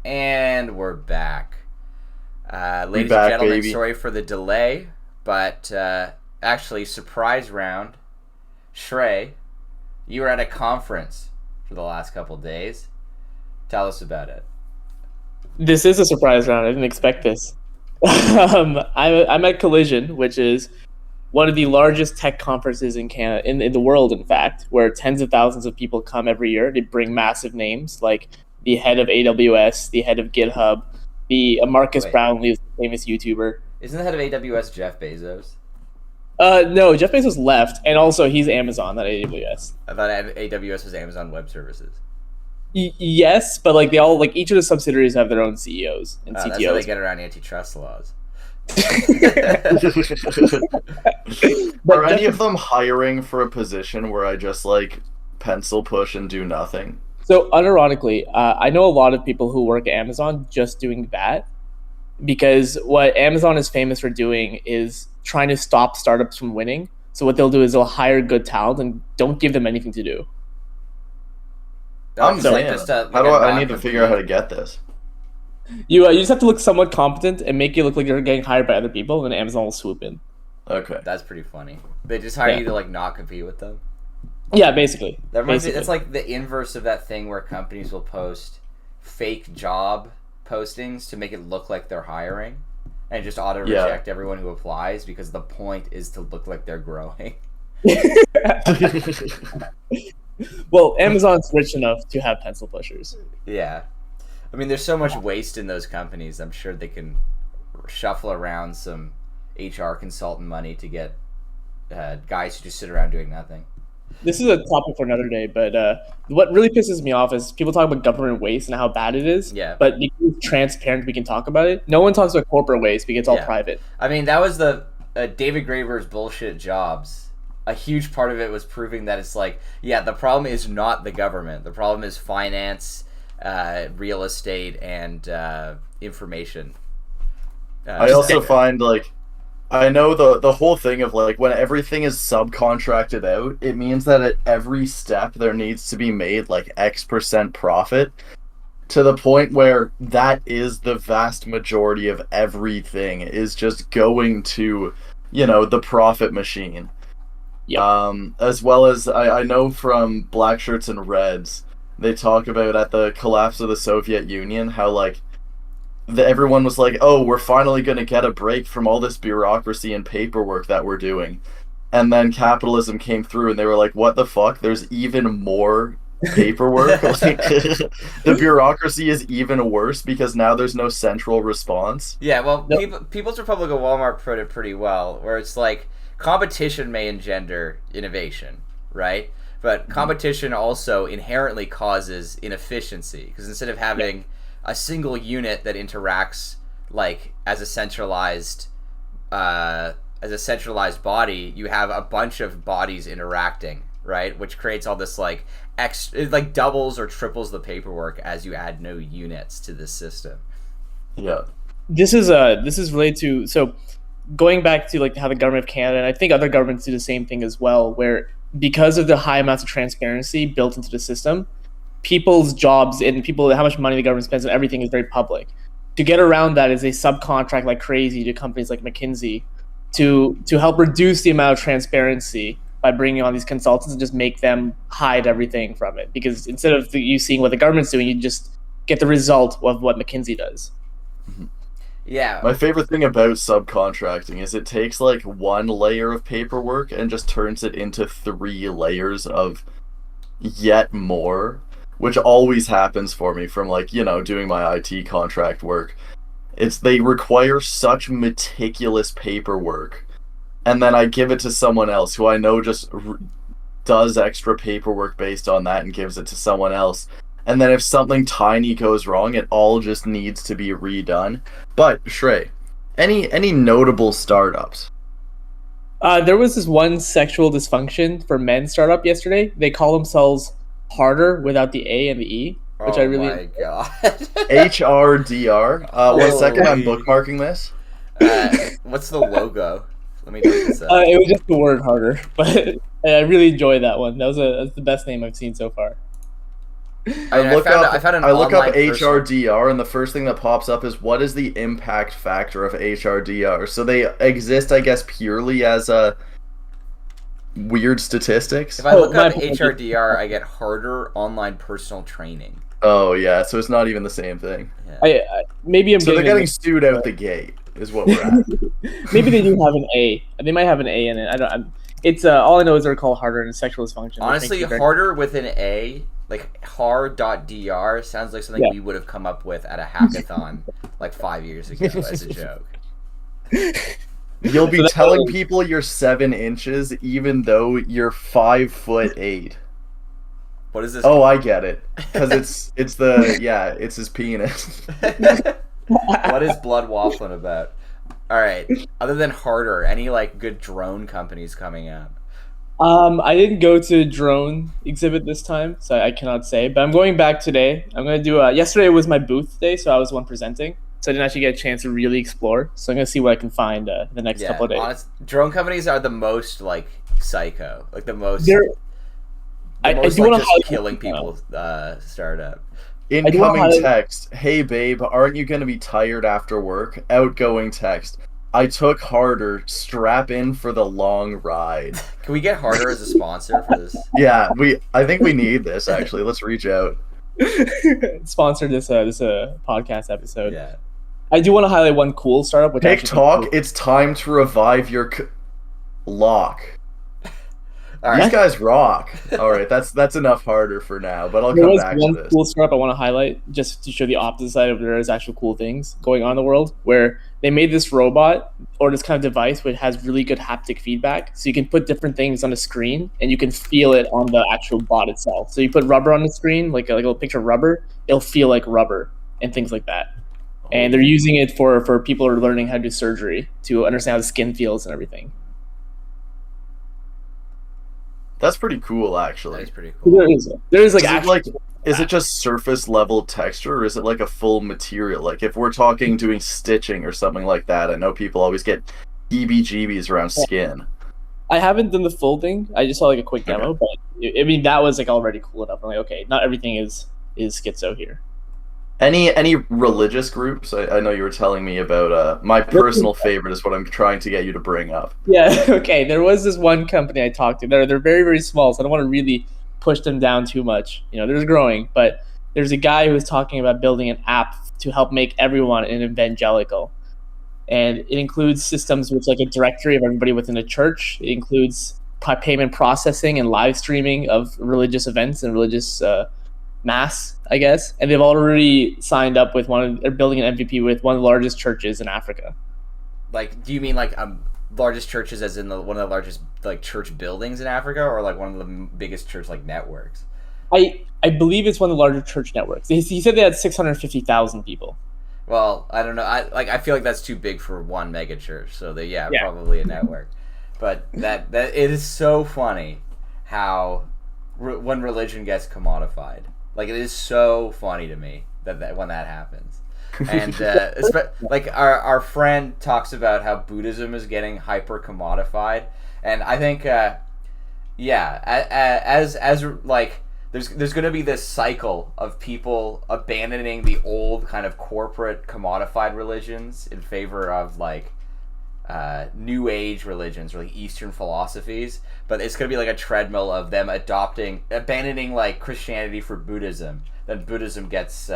And we're back. Ladies back, and gentlemen, baby. sorry for the delay, but actually, surprise round. Shrey, you were at a conference for the last couple days. Tell us about it. This is a surprise round. I didn't expect this. I'm at Collision, which is one of the largest tech conferences in Canada, in the world, in fact, where tens of thousands of people come every year. They bring massive names like the head of AWS, the head of GitHub, the Marcus Wait. Brownlee, is a famous YouTuber. Isn't the head of AWS Jeff Bezos? No, Jeff Bezos left, and also he's Amazon, not AWS. I thought AWS was Amazon Web Services. Yes, but like they all each of the subsidiaries have their own CEOs and That's how CTOs. they get around antitrust laws. Are any of them hiring for a position where I just pencil push and do nothing? So unironically, I know a lot of people who work at Amazon just doing that, because what Amazon is famous for doing is trying to stop startups from winning. So what they'll do is they'll hire good talent and don't give them anything to do. I'm So, saying, how do I need to figure out how to get this? You just have to look somewhat competent and make it look like you're getting hired by other people, and then Amazon will swoop in. Okay. That's pretty funny. They just hire you to not compete with them. Yeah, basically. That reminds me, it's like the inverse of that thing where companies will post fake job postings to make it look like they're hiring and just auto reject everyone who applies, because the point is to look like they're growing. Well, Amazon's rich enough to have pencil pushers. Yeah. I mean, there's so much waste in those companies. I'm sure they can shuffle around some HR consultant money to get guys who just sit around doing nothing. This is a topic for another day, but what really pisses me off is people talk about government waste and how bad it is. Yeah. But because it's transparent, we can talk about it. No one talks about corporate waste because it's all private. I mean, that was the David Graeber's bullshit jobs. A huge part of it was proving that it's the problem is not the government. The problem is finance, real estate, and information. I also find I know the whole thing of when everything is subcontracted out, it means that at every step there needs to be made X% profit, to the point where that is the vast majority of everything is just going to, the profit machine. Yeah. As well as I know from Black Shirts and Reds, they talk about at the collapse of the Soviet Union how everyone was like, oh, we're finally going to get a break from all this bureaucracy and paperwork that we're doing. And then capitalism came through and they were like, what the fuck? There's even more paperwork? The bureaucracy is even worse because now there's no central response. Yeah, well, People's Republic of Walmart put it pretty well, where it's competition may engender innovation, right? But competition also inherently causes inefficiency, because instead of having a single unit that interacts as a centralized body, you have a bunch of bodies interacting, right? Which creates all this it doubles or triples the paperwork as you add new units to this system. Yeah. This is related to going back to how the government of Canada, and I think other governments do the same thing as well, where because of the high amounts of transparency built into the system, people's jobs and how much money the government spends on everything is very public. To get around that is they subcontract like crazy to companies like McKinsey to help reduce the amount of transparency by bringing on these consultants and just make them hide everything from it. Because instead of you seeing what the government's doing, you just get the result of what McKinsey does. Yeah. My favorite thing about subcontracting is it takes one layer of paperwork and just turns it into 3 layers of yet more, which always happens for me from doing my IT contract work. They require such meticulous paperwork, and then I give it to someone else who I know just does extra paperwork based on that and gives it to someone else. And then if something tiny goes wrong, it all just needs to be redone. But Shrey, any notable startups? There was this one sexual dysfunction for men startup yesterday. They call themselves Harder without the A and the E, which I really. Oh my god. HRDR. 1 second, I'm bookmarking this. What's the logo? Let me take this up. It was just the word harder, but I really enjoyed that one. That's the best name I've seen so far. I found an I look up online personal- HRDR, and the first thing that pops up is what is the impact factor of HRDR? So they exist, I guess, purely as weird statistics. If I look my up apologies. HRDR, I get harder online personal training. Oh yeah, so it's not even the same thing. Yeah. Maybe I'm So they're getting getting sued out the gate, is what we're at. maybe they do have an A. They might have an A in it. I don't. It's all I know is they're called harder and sexual dysfunction. Honestly, harder with an A, like hard.dr, sounds like something we would have come up with at a hackathon like 5 years ago as a joke. You'll be telling people you're 7 inches even though you're 5'8". What is this? Oh, I get it. Because it's his penis. What is Blood Waffling about? All right. Other than harder, any like good drone companies coming out? I didn't go to drone exhibit this time, so I cannot say. But I'm going back today. I'm gonna do. Yesterday was my booth day, so I was the one presenting. So I didn't actually get a chance to really explore. So I'm gonna see what I can find the next couple of days. Drone companies are the most like psycho, like the most. I do like, want just to killing people startup. Incoming text. Hey babe, aren't you gonna be tired after work? Outgoing text. I took harder. Strap in for the long ride. Can we get harder as a sponsor for this? Yeah, I think we need this actually. Let's reach out. Sponsor this podcast episode. Yeah. I do want to highlight one cool startup. Which TikTok, it's time to revive your lock. All These right. guys rock. All right, that's enough harder for now, but I'll There come was back one to this. cool startup I want to highlight just to show the opposite side of there is actual cool things going on in the world, where they made this robot or this kind of device which has really good haptic feedback. So you can put different things on the screen and you can feel it on the actual bot itself. So you put rubber on the screen, like a little picture of rubber, it'll feel like rubber and things like that. And they're using it for people who are learning how to do surgery to understand how the skin feels and everything. That's pretty cool, actually. That's pretty cool. There is like Is it just surface level texture, or is it like a full material? Like if we're talking doing stitching or something like that, I know people always get heebie-jeebies around skin. I haven't done the full thing. I just saw like a quick demo, but I mean that was like already cool enough. I'm like, okay, not everything is schizo here. Any religious groups? I know you were telling me about my personal favorite is what I'm trying to get you to bring up. Yeah, okay. There was this one company I talked to. They're very, very small, so I don't want to really push them down too much. You know, they're growing, but there's a guy who was talking about building an app to help make everyone an evangelical. And it includes systems with like a directory of everybody within a church. It includes payment processing and live streaming of religious events and religious mass, I guess. And they've already signed up with they're building an MVP with one of the largest churches in Africa. Like, do you mean like largest churches as in one of the largest like church buildings in Africa, or like one of the biggest church like networks? I believe it's one of the larger church networks. He said they had 650,000 people. Well, I don't know. I feel like that's too big for one mega church. So probably a network. But that it is so funny how when religion gets commodified. Like, it is so funny to me that when that happens. And like our friend talks about how Buddhism is getting hyper commodified, and I think as like there's going to be this cycle of people abandoning the old kind of corporate commodified religions in favor of like new age religions or like Eastern philosophies, but it's going to be like a treadmill of them abandoning like Christianity for Buddhism. Then Buddhism gets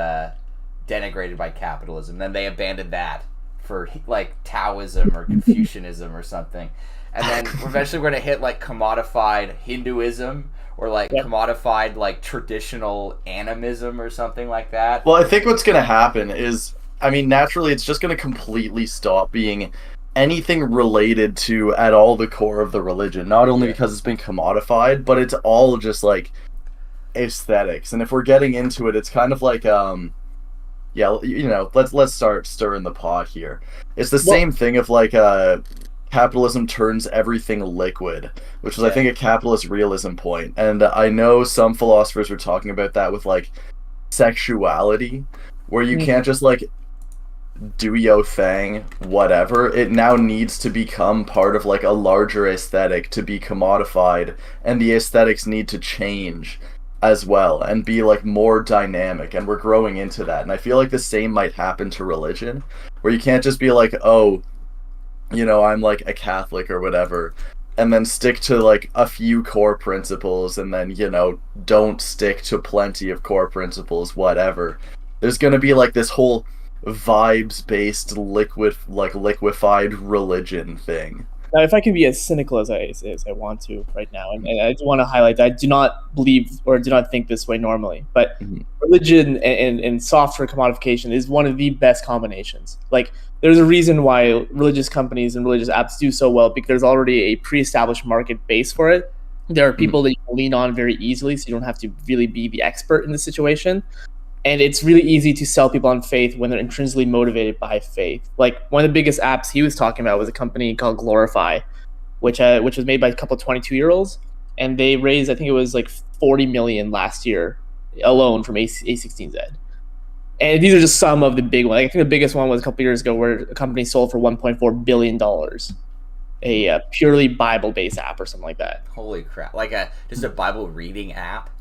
denigrated by capitalism. Then they abandon that for like Taoism or Confucianism or something. And then eventually we're going to hit like commodified Hinduism or like commodified like traditional animism or something like that. Well, I think what's going to happen is, I mean, naturally it's just going to completely stop being anything related to at all the core of the religion, not only because it's been commodified, but it's all just like aesthetics. And if we're getting into it, it's kind of like let's start stirring the pot here. It's the same thing of like capitalism turns everything liquid, which is I think a capitalist realism point. And I know some philosophers were talking about that with like sexuality, where you can't just like do yo thing, whatever. It now needs to become part of like a larger aesthetic to be commodified, and the aesthetics need to change as well and be like more dynamic, and we're growing into that. And I feel like the same might happen to religion, where you can't just be like, oh, I'm like a Catholic or whatever, and then stick to like a few core principles, and then don't stick to plenty of core principles, whatever. There's gonna be like this whole vibes based liquefied religion thing. Now, if I can be as cynical as I want to right now, and I do want to highlight that I do not believe or do not think this way normally, but religion and software commodification is one of the best combinations. Like, there's a reason why religious companies and religious apps do so well, because there's already a pre-established market base for it. There are people that you can lean on very easily, so you don't have to really be the expert in the situation. And it's really easy to sell people on faith when they're intrinsically motivated by faith. Like, one of the biggest apps he was talking about was a company called Glorify, which was made by a couple of 22-year-olds, and they raised, I think it was like 40 million last year alone from A16Z. And these are just some of the big ones. Like, I think the biggest one was a couple of years ago where a company sold for $1.4 billion, a purely Bible-based app or something like that. Holy crap! Like just a Bible reading app.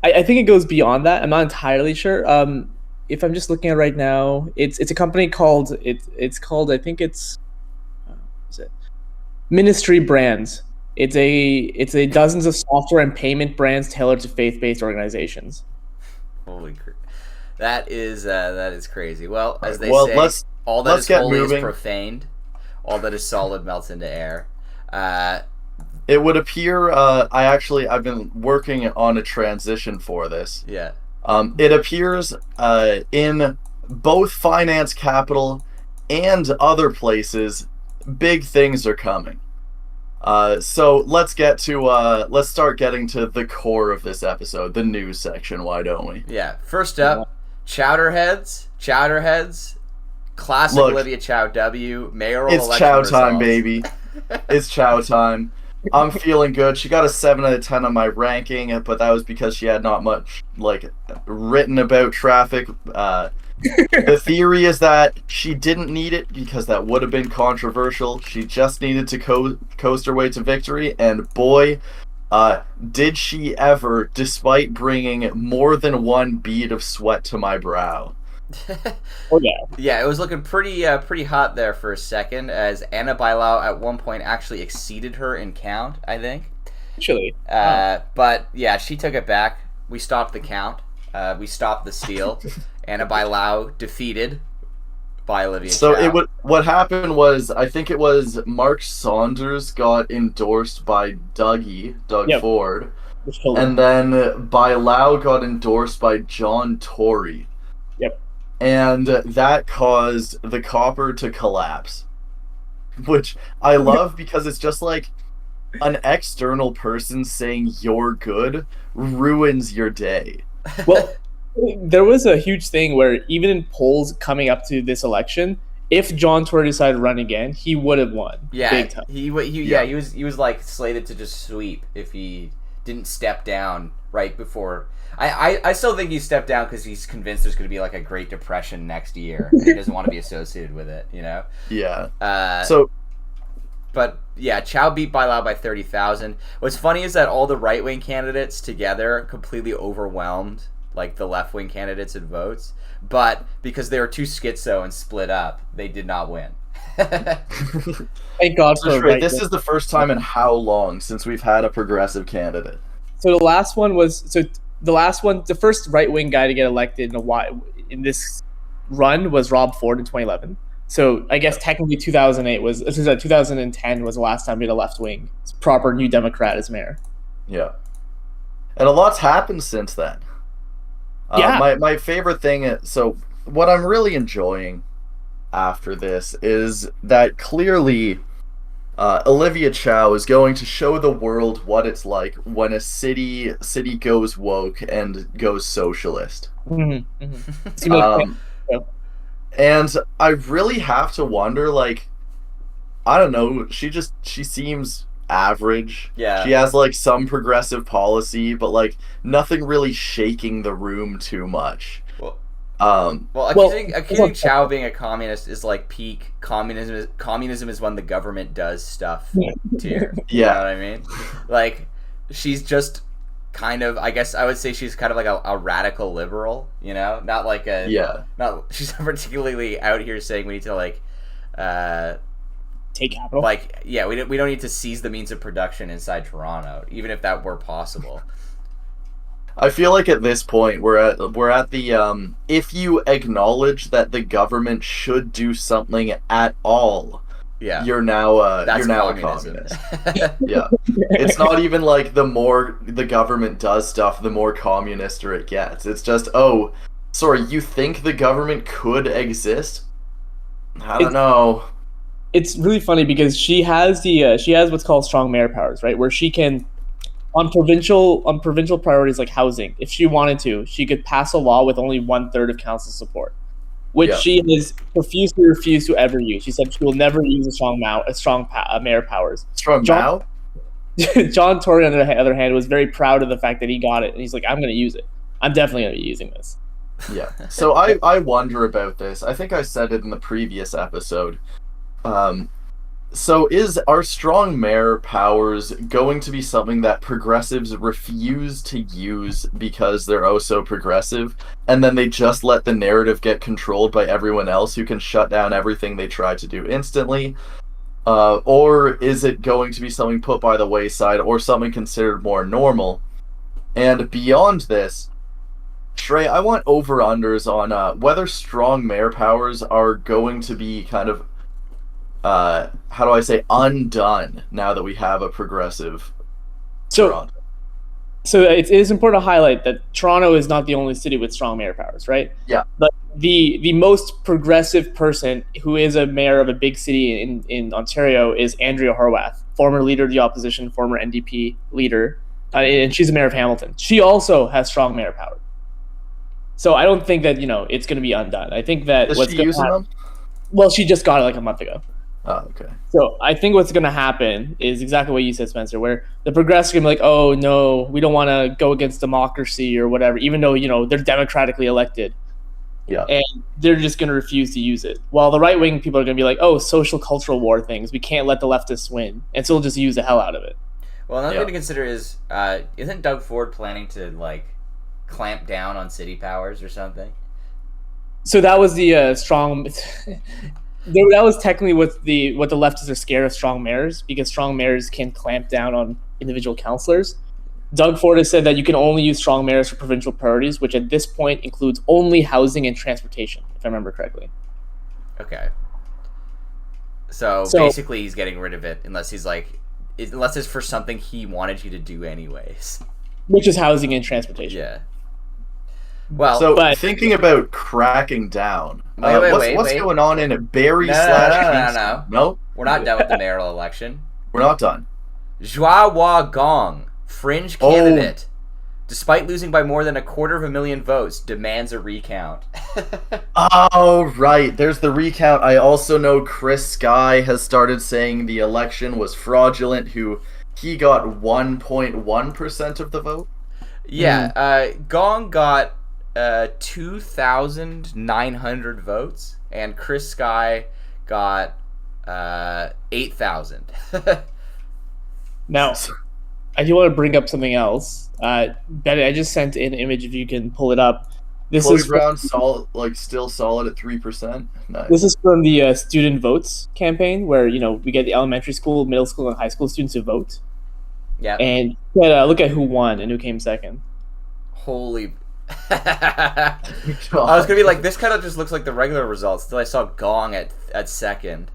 I think it goes beyond that. I'm not entirely sure. If I'm just looking at it right now, it's a company called it's called, I think it's is it Ministry Brands. It's a dozens of software and payment brands tailored to faith-based organizations. Holy crap! That is crazy. Well, as they Well, say, all that is holy moving. is profaned. All that is solid melts into air. It would appear, I've been working on a transition for this. Yeah. It appears in both finance capital and other places, big things are coming. So let's start getting to the core of this episode, the news section, why don't we? Yeah. First up, ChoWderheads. Classic. Look, Olivia Chow W. Mayoral election results. It's Chow time, baby. It's Chow time. I'm feeling good. She got a 7 out of 10 on my ranking, but that was because she had not much written about traffic. The theory is that she didn't need it because that would have been controversial. She just needed to coast her way to victory, and boy, did she ever, despite bringing more than one bead of sweat to my brow. Oh yeah. Yeah, it was looking pretty hot there for a second, as Anna Bailao at one point actually exceeded her in count, I think. Actually. But yeah, she took it back. We stopped the count. We stopped the steal. Anna Bailao defeated by Olivia Chow. What happened was, I think it was Mark Saunders got endorsed by Doug Ford, and then Bailao got endorsed by John Tory. Yep. And that caused the copper to collapse, which I love because it's just like an external person saying you're good ruins your day. Well, there was a huge thing where even in polls coming up to this election, if John Tory decided to run again, he would have won. Yeah, big time. He was like slated to just sweep if he didn't step down right before. I still think he stepped down because he's convinced there's going to be like a Great Depression next year. And he doesn't want to be associated with it, Yeah. But yeah, Chow beat Bailao by 30,000. What's funny is that all the right-wing candidates together completely overwhelmed like the left-wing candidates in votes, but because they were too schizo and split up, they did not win. Thank God for this is the first time in how long since we've had a progressive candidate? So the first right-wing guy to get elected in this run was Rob Ford in 2011. So I guess technically 2010 was the last time we had a left-wing proper New Democrat as mayor. Yeah. And a lot's happened since then. Yeah. My favorite thing, so what I'm really enjoying after this is that clearly Olivia Chow is going to show the world what it's like when a city goes woke and goes socialist. Mm-hmm. Mm-hmm. And I really have to wonder, I don't know, she seems average. Yeah. She has some progressive policy, but nothing really shaking the room too much. Accusing Chow being a communist is like peak communism. Communism is when the government does stuff to you. Yeah. You know what I mean? She's just kind of, I guess I would say she's kind of like a radical liberal, you know, not like a she's not particularly out here saying we need to like take capital. Like, yeah, we don't need to seize the means of production inside Toronto, even if that were possible. I feel like at this point we're at the if you acknowledge that the government should do something at all, you're now a communist. Yeah, it's not even like the more the government does stuff, the more communister it gets. It's just, oh, sorry, you think the government could exist? I don't know. It's really funny because she has what's called strong mayor powers, right? Where she can, on provincial priorities like housing, if she wanted to, she could pass a law with only 1/3 of council support, which she has profusely refused to ever use. She said she will never use mayor powers. John Tory, on the other hand, was very proud of the fact that he got it, and he's like, I'm going to use it. I'm definitely going to be using this. Yeah. So I wonder about this. I think I said it in the previous episode. So are strong mayor powers going to be something that progressives refuse to use because they're oh so progressive, and then they just let the narrative get controlled by everyone else who can shut down everything they try to do instantly? Or is it going to be something put by the wayside, or something considered more normal? And beyond this, Shrey, I want over-unders on whether strong mayor powers are going to be kind of how do I say, undone now that we have a progressive Toronto. So it is important to highlight that Toronto is not the only city with strong mayor powers, right? Yeah. But the most progressive person who is a mayor of a big city in Ontario is Andrea Horwath, former leader of the opposition, former NDP leader, and she's a mayor of Hamilton. She also has strong mayor power. So I don't think that, it's going to be undone. I think that what's going to happen... Well, she just got it like a month ago. Oh, okay. So I think what's going to happen is exactly what you said, Spencer, where the progressives are going to be like, oh, no, we don't want to go against democracy or whatever, even though, they're democratically elected. Yeah. And they're just going to refuse to use it. While the right-wing people are going to be like, oh, social cultural war things. We can't let the leftists win. And so they'll just use the hell out of it. Well, another thing to consider is, isn't Doug Ford planning to, clamp down on city powers or something? So that was the strong... That was technically what the leftists are scared of strong mayors, because strong mayors can clamp down on individual councillors. Doug Ford has said that you can only use strong mayors for provincial priorities, which at this point includes only housing and transportation, if I remember correctly. Okay. So basically he's getting rid of it unless it's for something he wanted you to do anyways. Which is housing and transportation. Yeah. Well, thinking about cracking down, what's going on in Barrie? No. We're not done with the mayoral election. We're not done. Zhao Gong, fringe candidate, despite losing by more than 250,000 votes, demands a recount. Oh, right. There's the recount. I also know Chris Sky has started saying the election was fraudulent. He got 1.1% of the vote. Yeah, Gong got 2,900 votes, and Chris Sky got 8,000. Now, I do want to bring up something else. Betty, I just sent an image if you can pull it up. This Chloe Brown still solid at 3%. Nice. This is from the Student Votes campaign, where we get the elementary school, middle school, and high school students to vote. Yeah. And look at who won and who came second. Holy. I was gonna be like, this kind of just looks like the regular results until I saw Gong at second.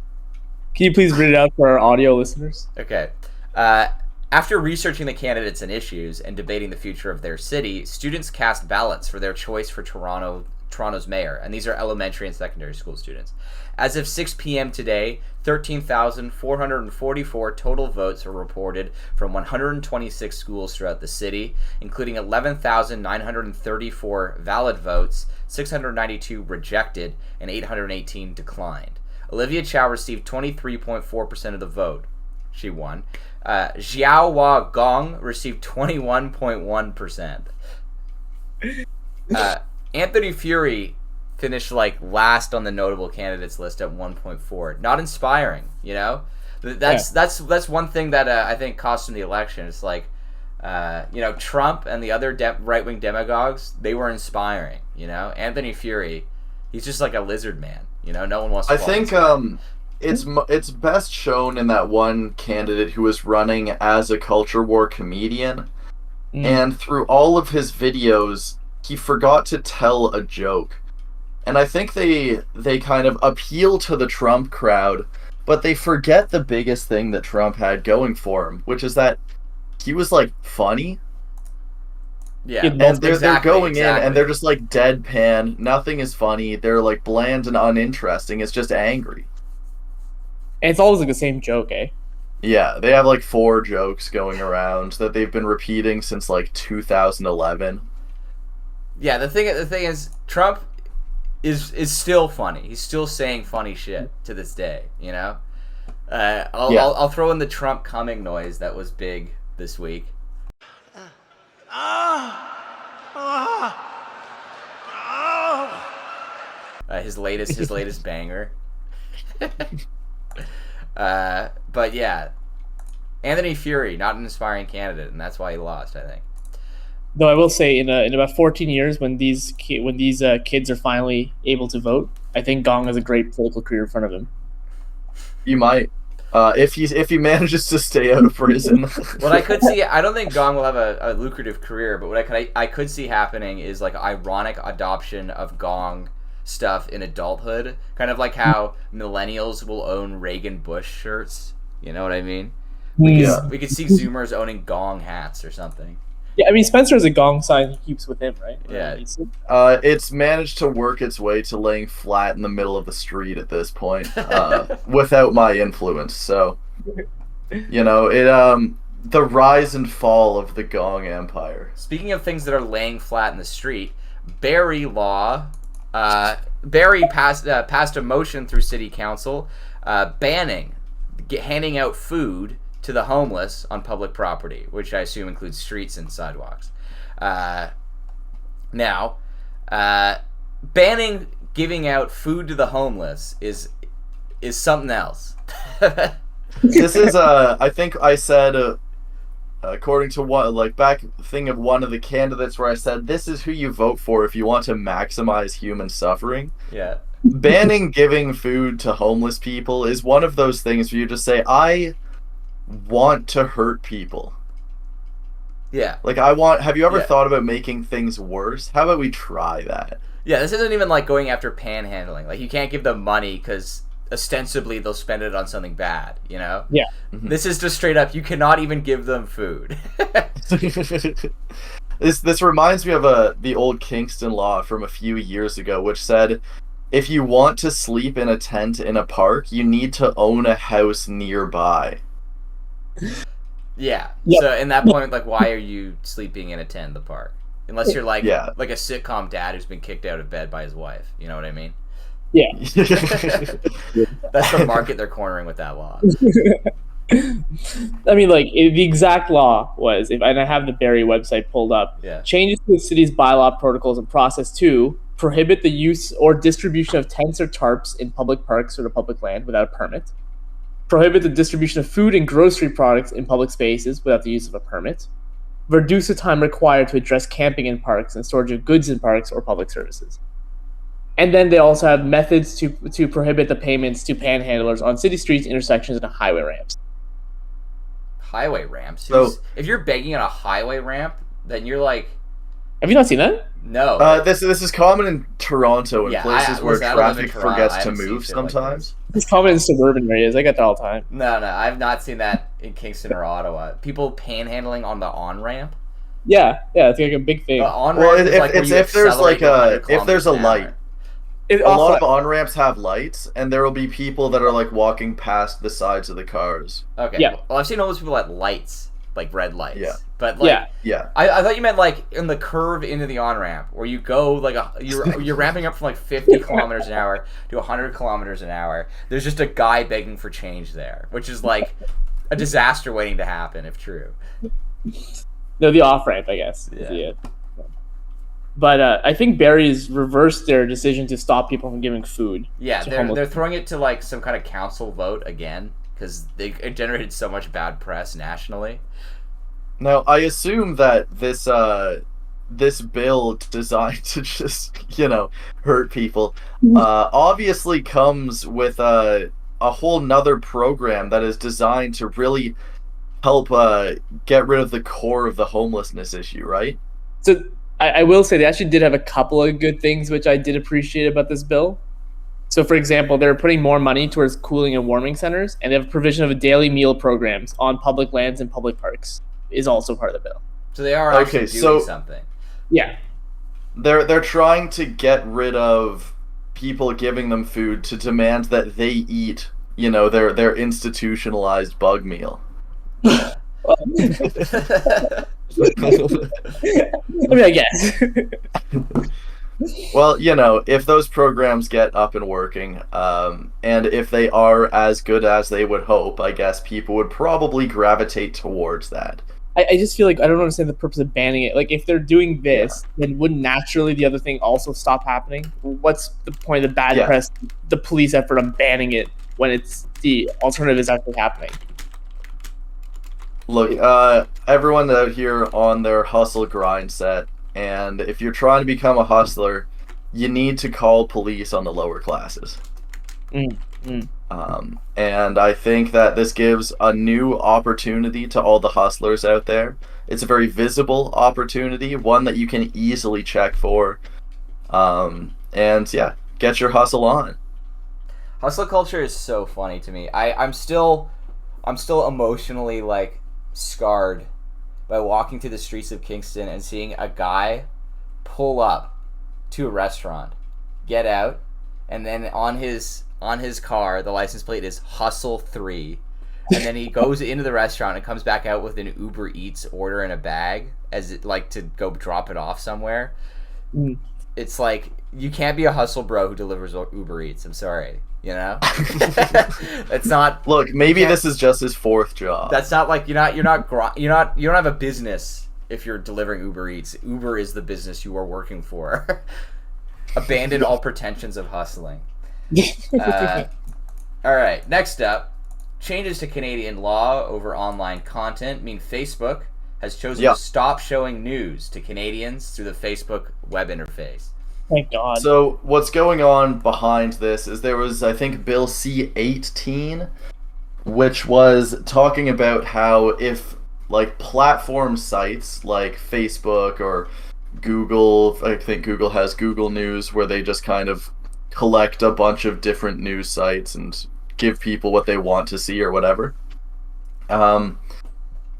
Can you please read it out for our audio listeners? Okay. After researching the candidates and issues and debating the future of their city, students cast ballots for their choice for Toronto's mayor, and these are elementary and secondary school students. As of 6 p.m. today, 13,444 total votes were reported from 126 schools throughout the city, including 11,934 valid votes, 692 rejected, and 818 declined. Olivia Chow received 23.4% of the vote. She won. Zhao Gong received 21.1%. Anthony Fury finished last on the notable candidates list at 1.4. Not inspiring, That's one thing that I think cost him the election. It's Trump and the other right-wing demagogues, they were inspiring. Anthony Fury, he's just like a lizard man. No one wants to. I think it's best shown in that one candidate who was running as a culture war comedian, and through all of his videos, he forgot to tell a joke. And I think they kind of appeal to the Trump crowd, but they forget the biggest thing that Trump had going for him, which is that he was like funny. Yeah, and they're going in and they're just like deadpan. Nothing is funny. They're like bland and uninteresting. It's just angry. And it's always like the same joke, eh? Yeah, they have like 4 jokes going around that they've been repeating since like 2011. Yeah, the thing is, Trump is still funny. He's still saying funny shit to this day. I'll throw in the Trump coming noise that was big this week. His latest banger. But yeah, Anthony Fury, not an inspiring candidate, and that's why he lost, I think. Though I will say, in about 14 years, when these kids are finally able to vote, I think Gong has a great political career in front of him. You might, if he manages to stay out of prison. What I could see, I don't think Gong will have a lucrative career, but what I could see happening is like ironic adoption of Gong stuff in adulthood, kind of like how millennials will own Reagan Bush shirts. You know what I mean? We could see Zoomers owning Gong hats or something. Yeah, I mean, Spencer has a Gong sign he keeps with him, right? Yeah. It's managed to work its way to laying flat in the middle of the street at this point, without my influence. So, the rise and fall of the Gong empire. Speaking of things that are laying flat in the street, Barrie passed a motion through city council banning handing out food to the homeless on public property, which I assume includes streets and sidewalks. Now, banning giving out food to the homeless is something else. This is I think I said according to one of the candidates where I said this is who you vote for if you want to maximize human suffering. Yeah. Banning giving food to homeless people is one of those things where you just say, I want to hurt people. Yeah. Like, have you ever thought about making things worse? How about we try that? Yeah, this isn't even like going after panhandling. Like, you can't give them money because ostensibly they'll spend it on something bad, Yeah. Mm-hmm. This is just straight up, you cannot even give them food. This reminds me of the old Kingston law from a few years ago, which said, if you want to sleep in a tent in a park, you need to own a house nearby. Yeah. Yep. So in that point, like, why are you sleeping in a tent in the park? Unless you're like a sitcom dad who's been kicked out of bed by his wife. You know what I mean? Yeah. That's the market they're cornering with that law. I mean, like, the exact law was, and I have the Barrie website pulled up, changes to the city's bylaw protocols and process to prohibit the use or distribution of tents or tarps in public parks or the public land without a permit. Prohibit the distribution of food and grocery products in public spaces without the use of a permit. Reduce the time required to address camping in parks and storage of goods in parks or public services. And then they also have methods to prohibit the payments to panhandlers on city streets, intersections, and highway ramps. Highway ramps? So, if you're begging on a highway ramp, then you're like... Have you not seen that? No. This is common in Toronto and places where traffic forgets to move sometimes. It's common in suburban areas. I get that all the time. No, I've not seen that in Kingston or Ottawa. People panhandling on the on-ramp? Yeah, it's like a big thing. The on-ramp is like if there's a light. A lot of on-ramps have lights, and there will be people that are like walking past the sides of the cars. Okay. Yeah. Well, I've seen all those people at lights, like red lights. Yeah. But like, yeah. I thought you meant like in the curve into the on-ramp, where you go like you're ramping up from like 50 kilometers an hour to 100 kilometers an hour. There's just a guy begging for change there, which is like a disaster waiting to happen if true. No, the off-ramp, I guess. Yeah. But I think Barrie's reversed their decision to stop people from giving food. Yeah, they're throwing it to like some kind of council vote again because it generated so much bad press nationally. Now, I assume that this bill designed to just, hurt people, obviously comes with a whole nother program that is designed to really help get rid of the core of the homelessness issue, right? So I will say they actually did have a couple of good things which I did appreciate about this bill. So, for example, they're putting more money towards cooling and warming centers, and they have a provision of a daily meal programs on public lands and public parks is also part of the bill. So they are actually doing something. Yeah. They're trying to get rid of people giving them food to demand that they eat, their institutionalized bug meal. I mean, I guess. Well, if those programs get up and working, and if they are as good as they would hope, I guess people would probably gravitate towards that. I just feel like I don't understand the purpose of banning it. Like, if they're doing this, then wouldn't naturally the other thing also stop happening? What's the point of the bad press, the police effort on banning it when it's the alternative is actually happening? Look, everyone out here on their hustle grind set, and if you're trying to become a hustler, you need to call police on the lower classes. And I think that this gives a new opportunity to all the hustlers out there. It's a very visible opportunity, one that you can easily check for. And yeah, get your hustle on. Hustle culture is so funny to me. I'm still emotionally scarred by walking through the streets of Kingston and seeing a guy pull up to a restaurant, get out, and then on his car the license plate is Hustle 3, and then he goes into the restaurant and comes back out with an Uber Eats order in a bag as it to go drop it off somewhere. It's like, you can't be a hustle bro who delivers Uber Eats. I'm sorry, it's not. Look, maybe this is just his fourth job. That's not you don't have a business if you're delivering Uber Eats. Uber is the business you are working for. Abandon all pretensions of hustling. All right, next up, changes to Canadian law over online content mean Facebook has chosen to stop showing news to Canadians through the Facebook web interface. Thank God. So what's going on behind this is there was, I think, Bill C-18, which was talking about how if platform sites like Facebook or Google, I think Google has Google News, where they just kind of collect a bunch of different news sites and give people what they want to see or whatever.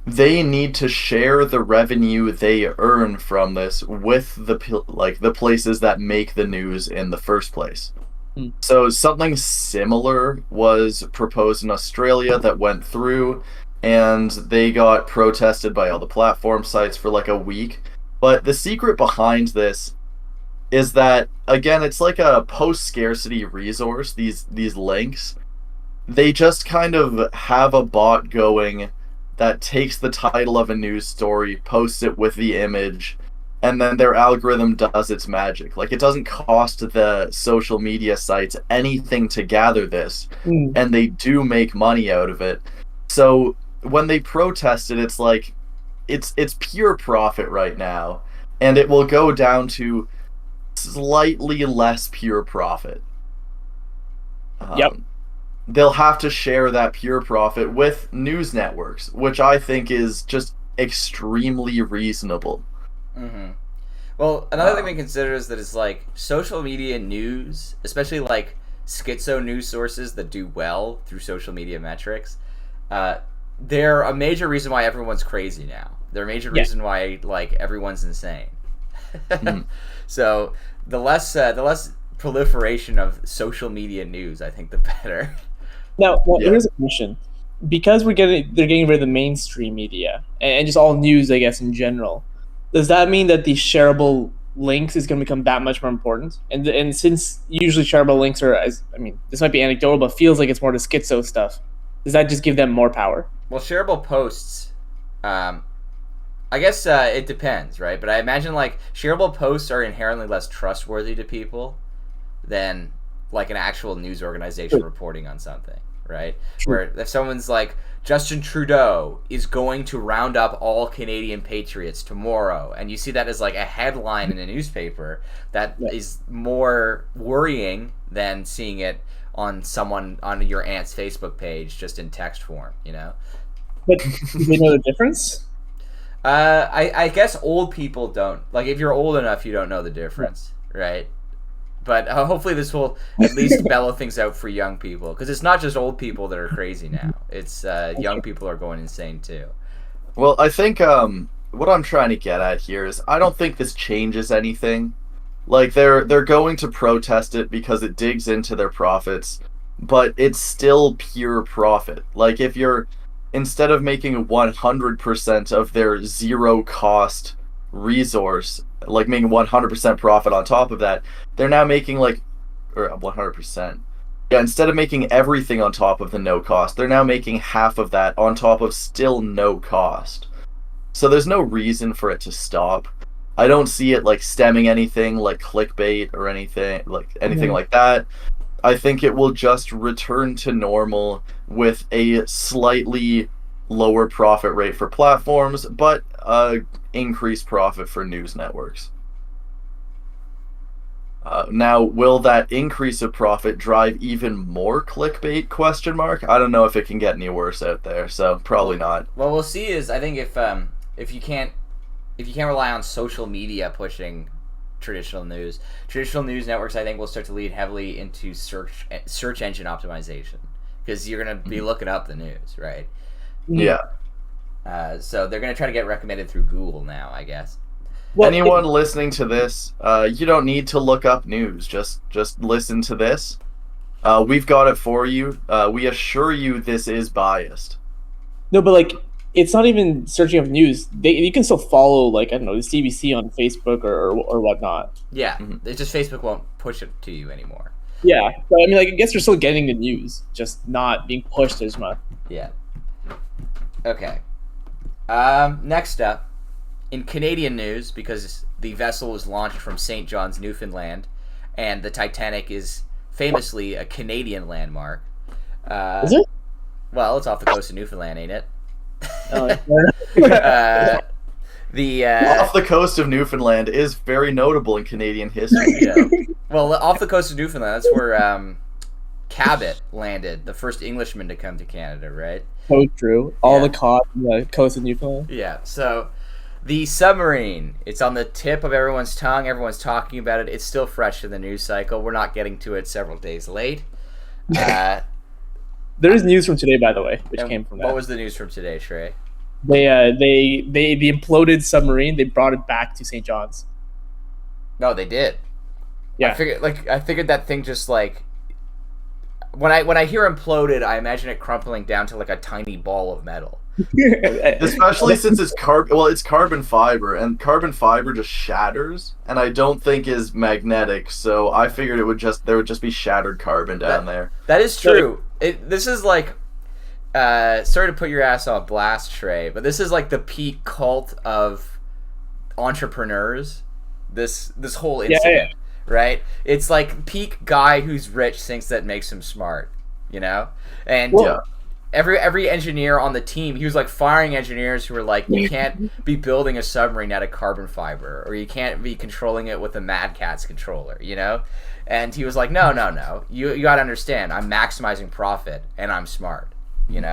They need to share the revenue they earn from this with the places that make the news in the first place. So something similar was proposed in Australia that went through, and they got protested by all the platform sites for a week. But the secret behind this is that, again, it's like a post-scarcity resource, these links. They just kind of have a bot going that takes the title of a news story, posts it with the image, and then their algorithm does its magic. It doesn't cost the social media sites anything to gather this, and they do make money out of it. So when they protested, it's it's pure profit right now, and it will go down to slightly less pure profit. They'll have to share that pure profit with news networks, which I think is just extremely reasonable. Well, another thing we consider is that it's social media news, especially schizo news sources that do well through social media metrics, they're a major reason why everyone's crazy now. They're a major reason why everyone's insane. So the less proliferation of social media news, I think, the better. Now, here's a question: because they're getting rid of the mainstream media and just all news, I guess, in general. Does that mean that the shareable links is going to become that much more important? And since usually shareable links are, this might be anecdotal, but feels like it's more to schizo stuff. Does that just give them more power? Well, shareable posts, I guess it depends, right? But I imagine shareable posts are inherently less trustworthy to people than an actual news organization reporting on something, right? Where if someone's like, Justin Trudeau is going to round up all Canadian patriots tomorrow, and you see that as like a headline in a newspaper, that is more worrying than seeing it on your aunt's Facebook page just in text form, you know? But do they know the difference? I guess old people don't. Like, if you're old enough, you don't know the difference, right? But hopefully this will at least mellow things out for young people, because it's not just old people that are crazy now. It's young people are going insane too. Well, I think what I'm trying to get at here is I don't think this changes anything. Like, they're going to protest it because it digs into their profits, but it's still pure profit. Like, if you're, instead of making 100% of their zero cost resource, like making 100% profit on top of that, they're now making or 100%. Yeah, instead of making everything on top of the no cost, they're now making half of that on top of still no cost. So there's no reason for it to stop. I don't see it like stemming anything like clickbait or anything like that. I think it will just return to normal with a slightly lower profit rate for platforms, but increased profit for news networks. Now, will that increase of profit drive even more clickbait? Question mark. I don't know if it can get any worse out there, so probably not. What we'll see is, I think if you can't rely on social media pushing traditional news networks, I think, will start to lead heavily into search engine optimization, because you're going to be looking up the news, right? Yeah. So they're going to try to get recommended through Google now, I guess. Well, anyone listening to this, you don't need to look up news. Just listen to this. We've got it for you. We assure you this is biased. No, but like, it's not even searching up news. You can still follow, like, I don't know, the CBC on Facebook or whatnot. Yeah, it's just Facebook won't push it to you anymore. Yeah, but I mean, like, I guess you're still getting the news, just not being pushed as much. Yeah. Okay. Next up, in Canadian news, because the vessel was launched from St. John's, Newfoundland, and the Titanic is famously a Canadian landmark. Is it? Well, it's off the coast of Newfoundland, ain't it? Off the coast of Newfoundland is very notable in Canadian history. Yeah. Well, off the coast of Newfoundland, that's where Cabot landed, the first Englishman to come to Canada, right? So true. All the coast of Newfoundland. Yeah, so the submarine, it's on the tip of everyone's tongue. Everyone's talking about it. It's still fresh in the news cycle. We're not getting to it several days late. There is news from today, by the way, which came from that. What was the news from today, Shrey? The imploded submarine, they brought it back to St. John's. No, they did. Yeah. I figured that thing just like, when I hear imploded, I imagine it crumpling down to like a tiny ball of metal. Especially since it's carbon fiber, and carbon fiber just shatters, and I don't think is magnetic, so I figured there would just be shattered carbon down there. That is true. This is like, sorry to put your ass on blast, Trey, but this is like the peak cult of entrepreneurs. This whole incident, right? It's like peak guy who's rich thinks that makes him smart, you know? And every engineer on the team, he was like firing engineers who were like, you can't be building a submarine out of carbon fiber, or you can't be controlling it with a Mad Catz controller, you know? And he was like, no, you gotta understand, I'm maximizing profit and I'm smart, you know?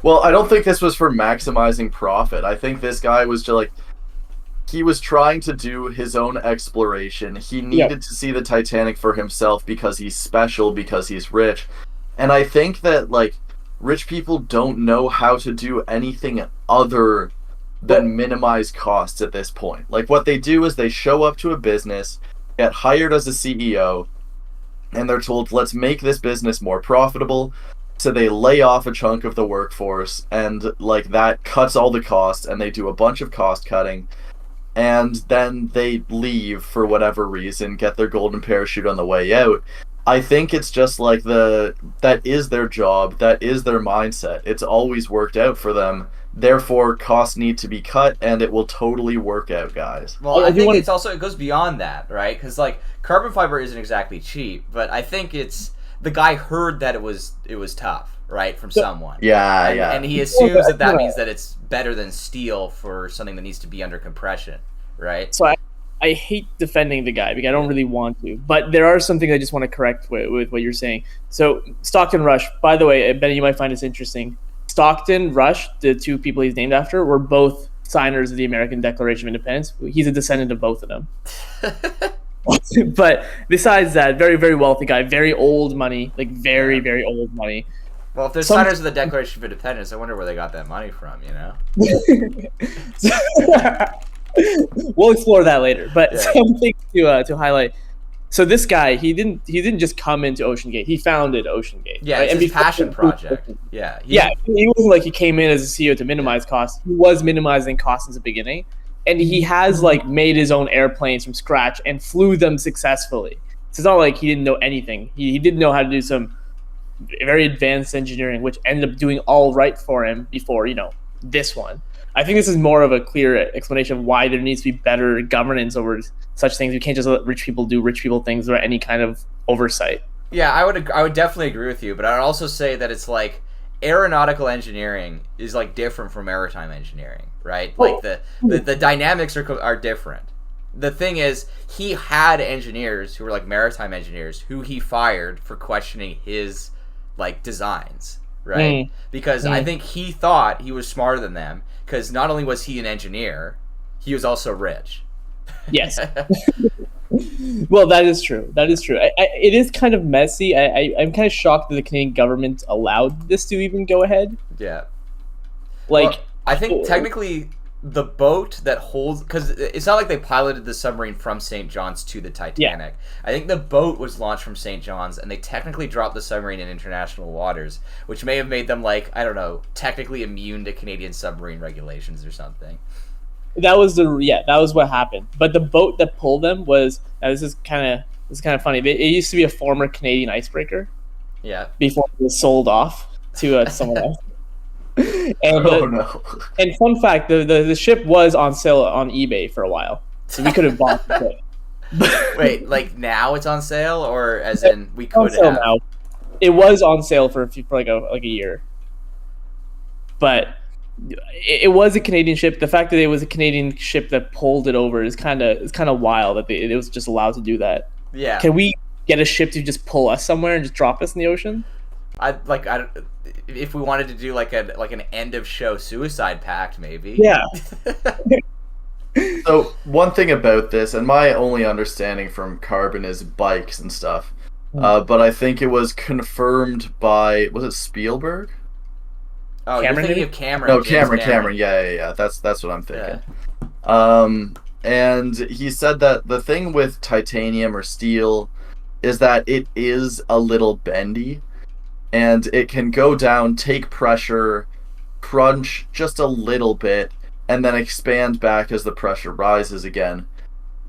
Well, I don't think this was for maximizing profit. I think this guy was just like, he was trying to do his own exploration. He needed to see the Titanic for himself because he's special, because he's rich. And I think that, like, rich people don't know how to do anything other than minimize costs at this point. Like, what they do is they show up to a business, get hired as a CEO, and they're told, let's make this business more profitable. So they lay off a chunk of the workforce, and like that cuts all the costs, and they do a bunch of cost cutting. And then they leave for whatever reason, get their golden parachute on the way out. I think it's just like that is their job, that is their mindset. It's always worked out for them. Therefore, costs need to be cut, and it will totally work out, guys. Well, I think it goes beyond that, right? Because like carbon fiber isn't exactly cheap, but I think it's the guy heard that it was tough, right, from someone. Yeah, and, yeah. And he assumes that means that it's better than steel for something that needs to be under compression, right? So I hate defending the guy because I don't really want to, but there are some things I just want to correct with what you're saying. So Stockton Rush, by the way, Benny, you might find this interesting. Stockton Rush, the two people he's named after, were both signers of the American Declaration of Independence. He's a descendant of both of them. But besides that, very, very wealthy guy, very old money, like very, very old money. Well, if they're signers of the Declaration of Independence, I wonder where they got that money from, you know? We'll explore that later. But something to highlight. So this guy, he didn't just come into OceanGate. He founded OceanGate. Yeah, right? it's his passion project. Yeah. He wasn't like he came in as a CEO to minimize costs. He was minimizing costs in the beginning. And he has like made his own airplanes from scratch and flew them successfully. So it's not like he didn't know anything. He did know how to do some very advanced engineering, which ended up doing all right for him before, this one. I think this is more of a clear explanation of why there needs to be better governance over such things. You can't just let rich people do rich people things without any kind of oversight. Yeah, I would definitely agree with you, but I'd also say that it's like aeronautical engineering is like different from maritime engineering, right? Like the dynamics are different. The thing is, he had engineers who were like maritime engineers who he fired for questioning his like designs, right? Because I think he thought he was smarter than them because not only was he an engineer, he was also rich. Yes. Well, that is true. It is kind of messy. I'm kind of shocked that the Canadian government allowed this to even go ahead. Yeah. Like, well, I think technically the boat that holds, because it's not like they piloted the submarine from St. John's to the Titanic. Yeah. I think the boat was launched from St. John's, and they technically dropped the submarine in international waters, which may have made them, like, I don't know, technically immune to Canadian submarine regulations or something. That was what happened. But the boat that pulled them was, this is kind of funny. It used to be a former Canadian icebreaker. Yeah. Before it was sold off to someone else. And, no. And fun fact, the ship was on sale on eBay for a while, so we could have bought the ship. Wait, like now it's on sale, or as in we could have? Now. It was on sale for like a year, but it was a Canadian ship. The fact that it was a Canadian ship that pulled it over is kind of wild that it was just allowed to do that. Yeah. Can we get a ship to just pull us somewhere and just drop us in the ocean? If we wanted to do like an end of show suicide pact, maybe. Yeah. So one thing about this, and my only understanding from Carbon is bikes and stuff, but I think it was confirmed by, was it Spielberg? Oh, Cameron, you're thinking of Cameron. No, Cameron. Yeah. That's what I'm thinking. Yeah. And he said that the thing with titanium or steel is that it is a little bendy. And it can go down, take pressure, crunch just a little bit, and then expand back as the pressure rises again.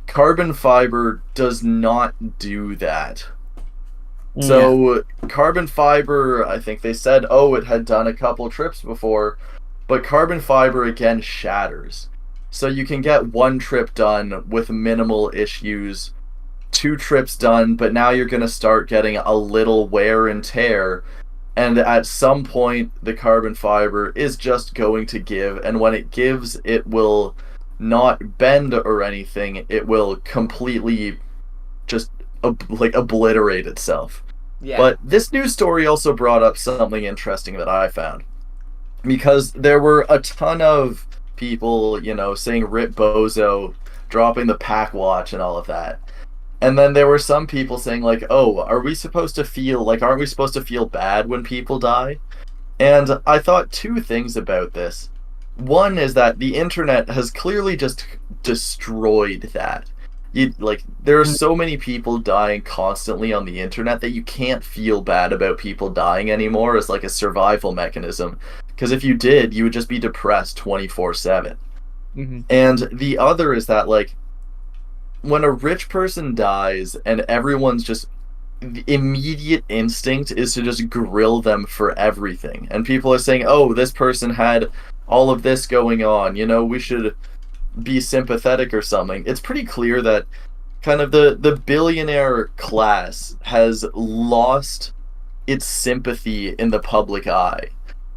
Carbon fiber does not do that. So carbon fiber, I think they said, it had done a couple trips before, but carbon fiber again shatters. So you can get one trip done with minimal issues, 2 trips done, but now you're going to start getting a little wear and tear, and at some point the carbon fiber is just going to give, and when it gives, it will not bend or anything, it will completely just obliterate itself. Yeah. But this news story also brought up something interesting that I found, because there were a ton of people, saying Rip Bozo, dropping the pack watch and all of that. And then there were some people saying like, aren't we supposed to feel bad when people die? And I thought 2 things about this. One is that the internet has clearly just destroyed that. There are so many people dying constantly on the internet that you can't feel bad about people dying anymore as like a survival mechanism. Because if you did, you would just be depressed 24/7. Mm-hmm. And the other is that when a rich person dies and everyone's just, the immediate instinct is to just grill them for everything. And people are saying, this person had all of this going on, we should be sympathetic or something. It's pretty clear that kind of the billionaire class has lost its sympathy in the public eye.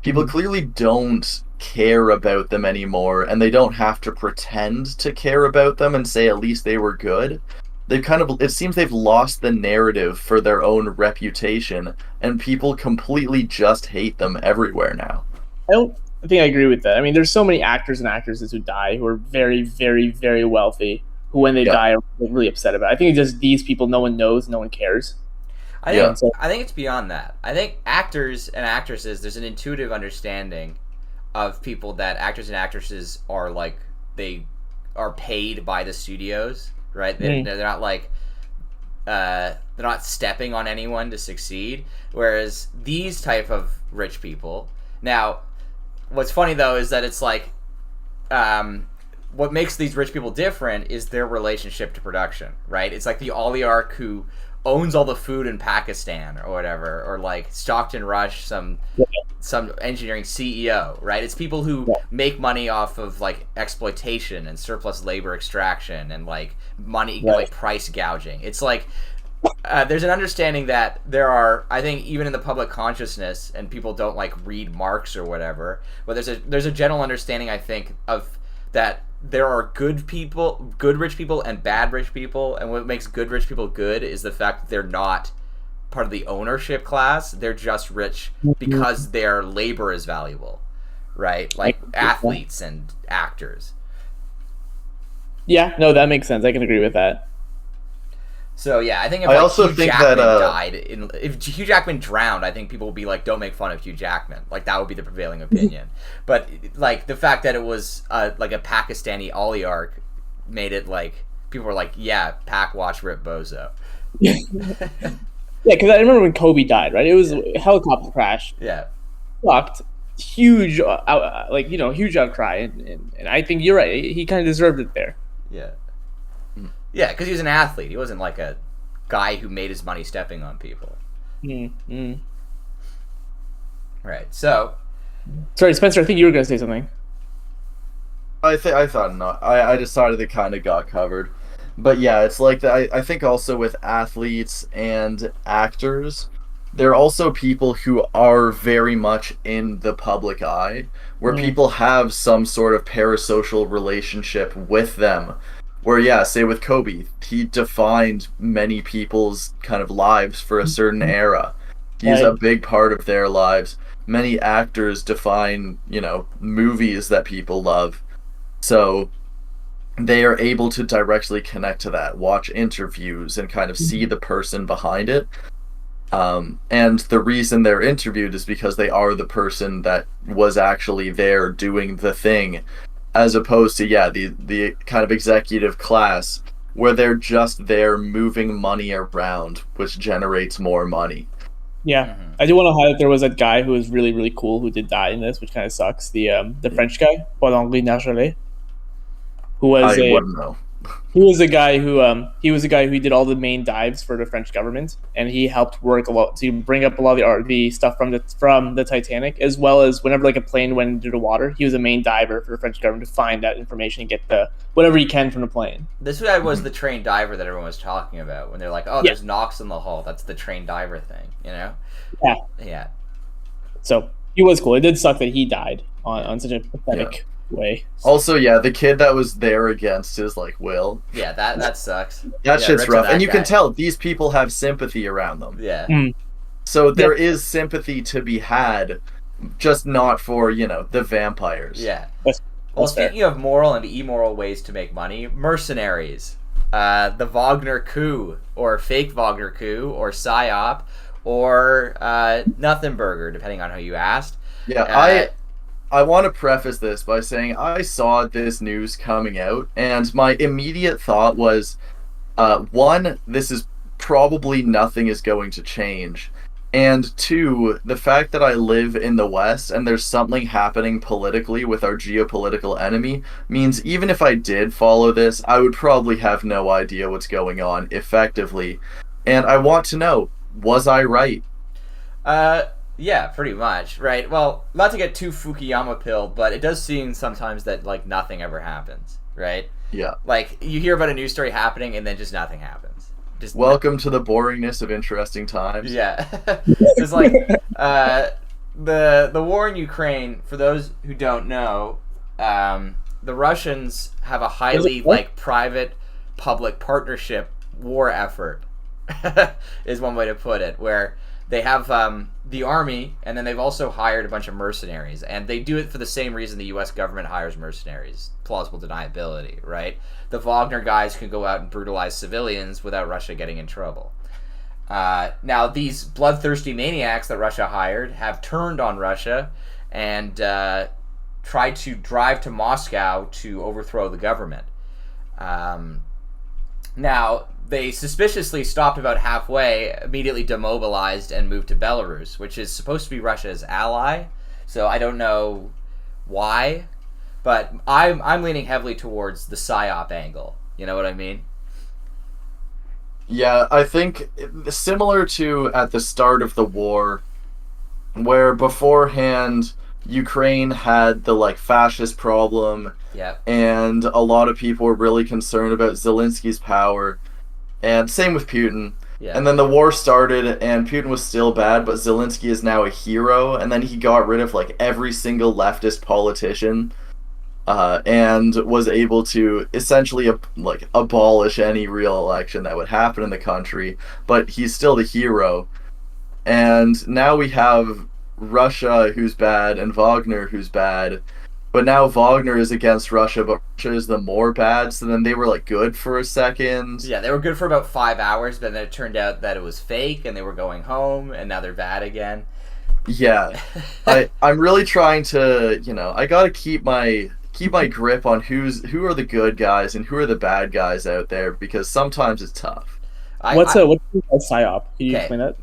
People clearly don't care about them anymore, and they don't have to pretend to care about them and say at least they were good. It seems they've lost the narrative for their own reputation, and people completely just hate them everywhere now. I think I agree with that. I mean, there's so many actors and actresses who die who are very, very, very wealthy, who when they die are really upset about it. I think it's just these people no one knows, no one cares. I think it's beyond that. I think actors and actresses, there's an intuitive understanding of people that actors and actresses are like, they are paid by the studios, right? They're not like, they're not stepping on anyone to succeed. Whereas these type of rich people, now, what's funny though is that it's like, what makes these rich people different is their relationship to production, right? It's like the oligarch who owns all the food in Pakistan or whatever, or like Stockton Rush, some engineering CEO, right? It's people who make money off of like exploitation and surplus labor extraction and like money, like price gouging. It's like there's an understanding that there are, I think, even in the public consciousness, and people don't like read Marx or whatever, but there's a general understanding, I think, of that there are good people, good rich people, and bad rich people, and what makes good rich people good is the fact that they're not part of the ownership class. They're just rich because their labor is valuable, right? Like athletes and actors. Yeah, no, that makes sense. I can agree with that. So yeah, I think if Hugh Jackman died, if Hugh Jackman drowned, I think people would be like, "Don't make fun of Hugh Jackman." Like that would be the prevailing opinion. But like the fact that it was like a Pakistani oligarch made it like people were like, "Yeah, Pac watch Rip Bozo." Yeah, because I remember when Kobe died, right? It was a helicopter crash. Yeah, sucked. Huge, huge outcry, and I think you're right. He kind of deserved it there. Yeah. Yeah, because he was an athlete. He wasn't like a guy who made his money stepping on people. Right. So, sorry, Spencer. I think you were going to say something. I thought not. I decided it kind of got covered, but yeah, it's like that. I think also with athletes and actors, there are also people who are very much in the public eye, where people have some sort of parasocial relationship with them. Where, yeah, say with Kobe, he defined many people's kind of lives for a certain era. He's a big part of their lives. Many actors define, movies that people love. So they are able to directly connect to that, watch interviews, and kind of see the person behind it. And the reason they're interviewed is because they are the person that was actually there doing the thing. As opposed to, the kind of executive class where they're just there moving money around, which generates more money. Yeah. I do want to highlight there was that guy who was really, really cool who did die in this, which kind of sucks. The French guy, Paul-Henri Nargelet, who was wouldn't know. He was a guy who did all the main dives for the French government, and he helped work a lot to bring up a lot of the stuff from the Titanic, as well as whenever like a plane went into the water, he was a main diver for the French government to find that information and get the whatever he can from the plane. This guy was the trained diver that everyone was talking about when they're like, "Oh, there's knocks in the hull." That's the trained diver thing, Yeah. Yeah. So he was cool. It did suck that he died on such a pathetic way. Also, the kid that was there against his Will. Yeah, that sucks. That shit's rough, and you can tell these people have sympathy around them. Yeah. So there is sympathy to be had, just not for the vampires. Yeah. Well, speaking of moral and immoral ways to make money, mercenaries, the Wagner coup, or fake Wagner coup, or psyop, or nothing burger, depending on who you asked. Yeah, I want to preface this by saying I saw this news coming out, and my immediate thought was, one, this is probably nothing is going to change, and two, the fact that I live in the West and there's something happening politically with our geopolitical enemy means even if I did follow this, I would probably have no idea what's going on effectively, and I want to know, was I right? Yeah, pretty much, right? Well, not to get too Fukuyama-pilled, but it does seem sometimes that, nothing ever happens, right? Yeah. Like, you hear about a news story happening, and then just nothing happens, Just Welcome to the boringness of interesting times. yeah. Just like the war in Ukraine. For those who don't know, the Russians have a highly like private public partnership war effort. Is one way to put it, where they have the army, and then they've also hired a bunch of mercenaries, and they do it for the same reason the U.S. government hires mercenaries: plausible deniability, right? The Wagner guys can go out and brutalize civilians without Russia getting in trouble. Now, these bloodthirsty maniacs that Russia hired have turned on Russia and tried to drive to Moscow to overthrow the government. Now, they suspiciously stopped about halfway, immediately demobilized, and moved to Belarus, which is supposed to be Russia's ally. So I don't know why, but I'm leaning heavily towards the PSYOP angle. You know what I mean? Yeah, I think similar to at the start of the war, where beforehand Ukraine had the like fascist problem, Yeah. and a lot of people were really concerned about Zelensky's power, and same with Putin. Yeah. And then the war started, and Putin was still bad, but Zelensky is now a hero, and then he got rid of like every single leftist politician, and was able to essentially like abolish any real election that would happen in the country. But he's still the hero, and now we have Russia who's bad and Wagner who's bad. But now Wagner is against Russia, but Russia is the more bad. So then they were like good for a second. Yeah, they were good for about 5 hours, but then it turned out that it was fake, and they were going home, and now they're bad again. Yeah, I'm really trying to, I gotta keep my grip on who are the good guys and who are the bad guys out there, because sometimes it's tough. What's a PSYOP? Can you explain that?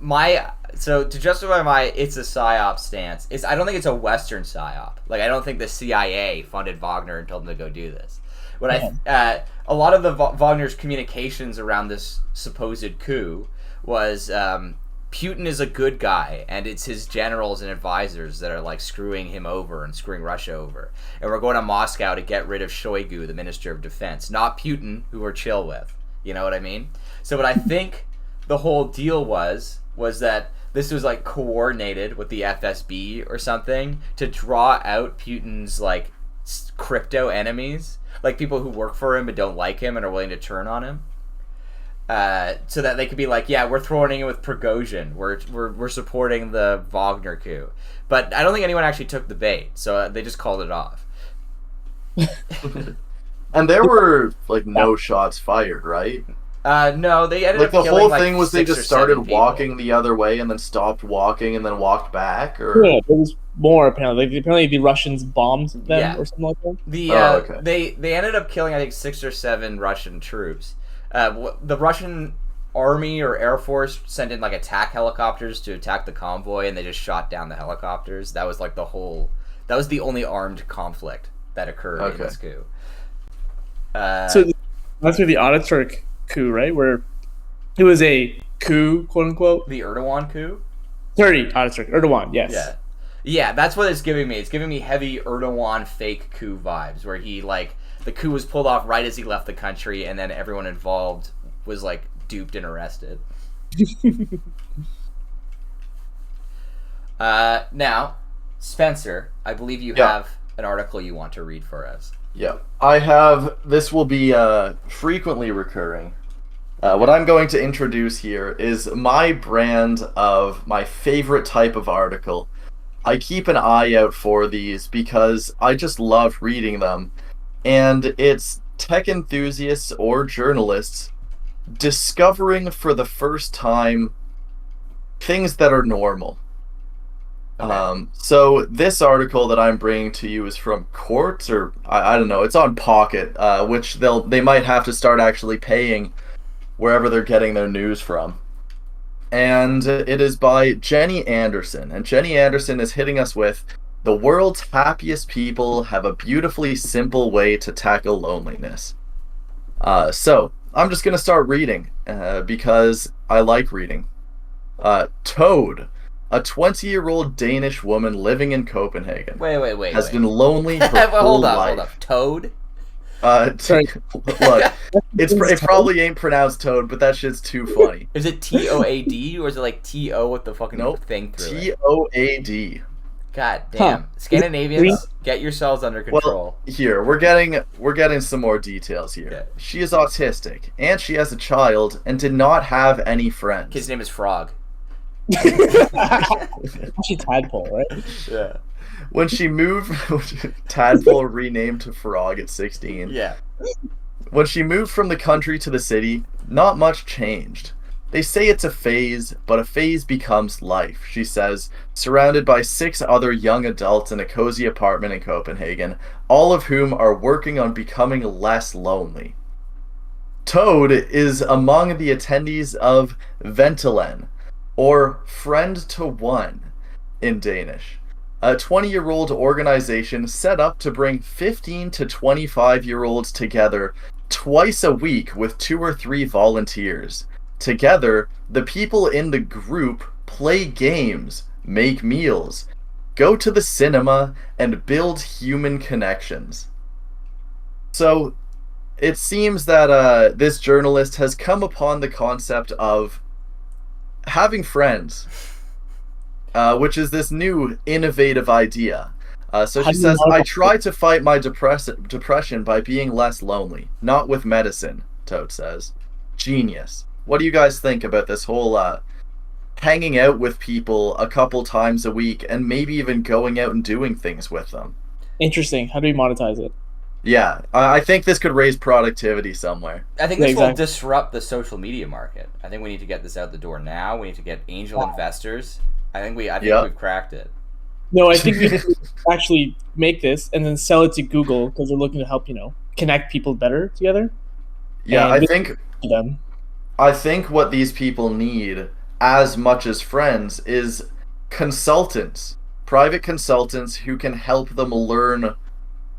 So to justify my it's a PSYOP stance, I don't think it's a Western PSYOP. Like, I don't think the CIA funded Wagner and told him to go do this. A lot of the Wagner's communications around this supposed coup was Putin is a good guy, and it's his generals and advisors that are like screwing him over and screwing Russia over. And we're going to Moscow to get rid of Shoigu, the Minister of Defense, not Putin, who we're chill with. You know what I mean? So what I think the whole deal was that this was like coordinated with the FSB or something to draw out Putin's like crypto enemies, like people who work for him but don't like him and are willing to turn on him, so that they could be like, yeah, we're throwing in with Prigozhin, we're supporting the Wagner coup. But I don't think anyone actually took the bait, so they just called it off. And there were like no shots fired, right? No, they ended up the killing, whole thing was they 6 or just started 7 people. walking the other way and then stopped walking and then walked back, or Yeah, there was more apparently. Apparently, the Russians bombed them or something like that. Okay. They ended up killing, I think, 6 or 7 Russian troops. The Russian army or air force sent in like attack helicopters to attack the convoy, and they just shot down the helicopters. That was like that was the only armed conflict that occurred in this coup. So that's where the Ataturk coup, right? Where it was a coup, quote unquote. The Erdogan coup? Ataturk. Erdogan, yes. Yeah. Yeah, that's what it's giving me. It's giving me heavy Erdogan fake coup vibes, where he like the coup was pulled off right as he left the country, and then everyone involved was like duped and arrested. Now, Spencer, I believe you have an article you want to read for us. Yeah, I have. This will be frequently recurring. What I'm going to introduce here is my brand of my favorite type of article. I keep an eye out for these because I just love reading them. And it's tech enthusiasts or journalists discovering for the first time things that are normal. Okay. So this article that I'm bringing to you is from Quartz, or I don't know, it's on Pocket, which they might have to start actually paying wherever they're getting their news from. And it is by Jenny Anderson, and Jenny Anderson is hitting us with, the world's happiest people have a beautifully simple way to tackle loneliness. So I'm just gonna start reading because I like reading. Toad, a 20-year-old Danish woman living in Copenhagen. Wait. Has been lonely her whole life. Hold up. Toad? Sorry. Look, It probably ain't pronounced toad, but that shit's too funny. Is it TOAD or is it like TO with the fucking Nope. thing through it? TOAD. God damn. Scandinavians, get yourselves under control. Well, here we're getting some more details here. Yeah. She is autistic, and she has a child, and did not have any friends. His name is Frog. Actually, tadpole, right? Yeah. When she moved, tadpole renamed to Frog at 16. Yeah. When she moved from the country to the city, not much changed. They say it's a phase, but a phase becomes life, she says, surrounded by 6 other young adults in a cozy apartment in Copenhagen, all of whom are working on becoming less lonely. Toad is among the attendees of Ventelen, or Friend to One in Danish, a 20-year-old organization set up to bring 15 to 25-year-olds together twice a week with 2 or 3 volunteers. Together, the people in the group play games, make meals, go to the cinema, and build human connections. So, it seems that this journalist has come upon the concept of having friends, which is this new innovative idea. So she says, I try to fight my depression by being less lonely, not with medicine, Toad says. Genius. What do you guys think about this whole hanging out with people a couple times a week and maybe even going out and doing things with them? Interesting. How do we monetize it? Yeah, I think this could raise productivity somewhere. I think this will disrupt the social media market. I think we need to get this out the door now. We need to get angel investors. I think we've cracked it. No, I think we should actually make this and then sell it to Google because they're looking to help, connect people better together. Yeah, I think them. I think what these people need, as much as friends, is consultants, private consultants who can help them learn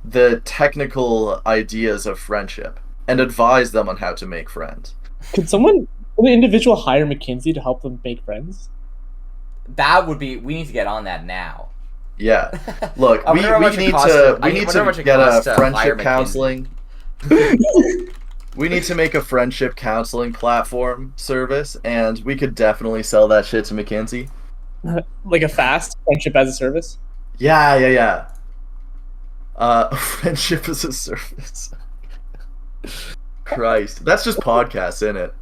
the technical ideas of friendship and advise them on how to make friends. Could an individual hire McKinsey to help them make friends? We need to get on that now. Yeah. Look, we need to get a friendship counseling. We need to make a friendship counseling platform service, and we could definitely sell that shit to McKinsey. Like a fast friendship as a service? Yeah. Friendship as a service. Christ. That's just podcasts, isn't it?